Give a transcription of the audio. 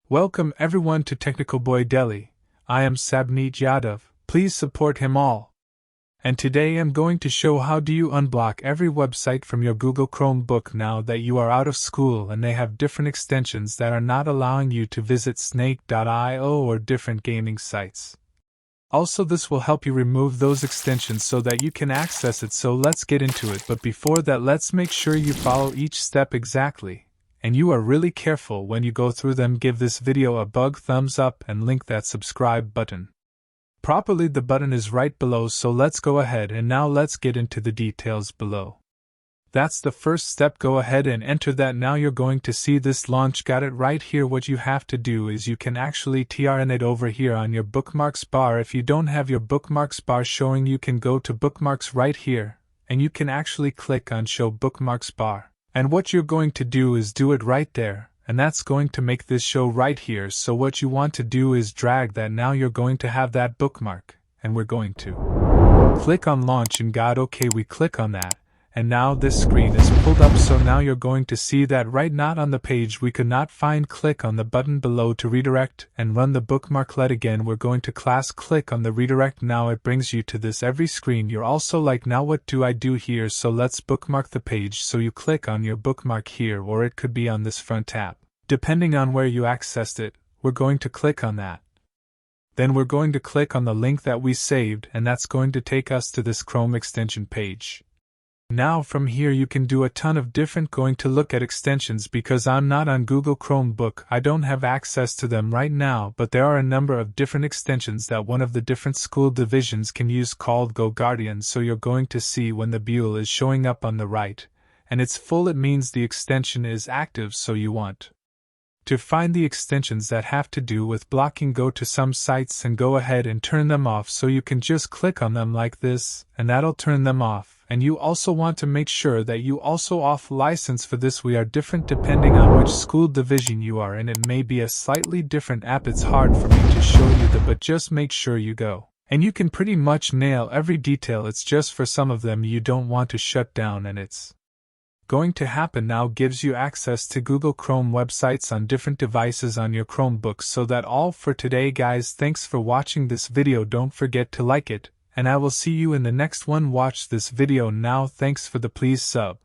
Welcome everyone to Technical Boy Delhi. I am Sabneet Yadav, please support him all. And today I'm going to show how do you unblock every website from your Google Chromebook now that you are out of school and they have different extensions that are not allowing you to visit snake.io or different gaming sites. Also, this will help you remove those extensions so that you can access it, so let's get into it. But before that, let's make sure you follow each step exactly. And you are really careful when you go through them. Give this video a big thumbs up and link that subscribe button. Properly, the button is right below, so let's go ahead and now let's get into the details below. That's the first step. Go ahead and enter that. Now you're going to see this launch. Got it right here. What you have to do is you can actually turn it over here on your bookmarks bar. If you don't have your bookmarks bar showing, you can go to bookmarks right here and you can actually click on show bookmarks bar. And what you're going to do is do it right there, and that's going to make this show right here. So what you want to do is drag that. Now you're going to have that bookmark, and we're going to click on launch and got okay. We click on that, and now this screen is pulled up. So now you're going to see that right not on the page we could not find. Click on the button below to redirect and run the bookmarklet again. We're going to click on the redirect. Now it brings you to this every screen. You're also like, now what do I do here? So let's bookmark the page. So you click on your bookmark here, or it could be on this front tab. Depending on where you accessed it, we're going to click on that. Then we're going to click on the link that we saved, and that's going to take us to this Chrome extension page. Now from here you can do a ton of different going to look at extensions. Because I'm not on Google Chromebook, I don't have access to them right now, but there are a number of different extensions that one of the different school divisions can use called Go Guardian. So you're going to see when the bugle is showing up on the right and it's full, it means the extension is active. So you want to find the extensions that have to do with blocking. Go to some sites and go ahead and turn them off. So you can just click on them like this and that'll turn them off. And you also want to make sure that you also off license for this. We are different depending on which school division you are in. It may be a slightly different app. It's hard for me to show you that, but just make sure you go. And you can pretty much nail every detail. It's just for some of them you don't want to shut down, and it's going to happen now. Gives you access to Google Chrome websites on different devices on your Chromebooks. So that all for today, guys. Thanks for watching this video. Don't forget to like it, and I will see you in the next one. Watch this video now. Thanks for the please sub.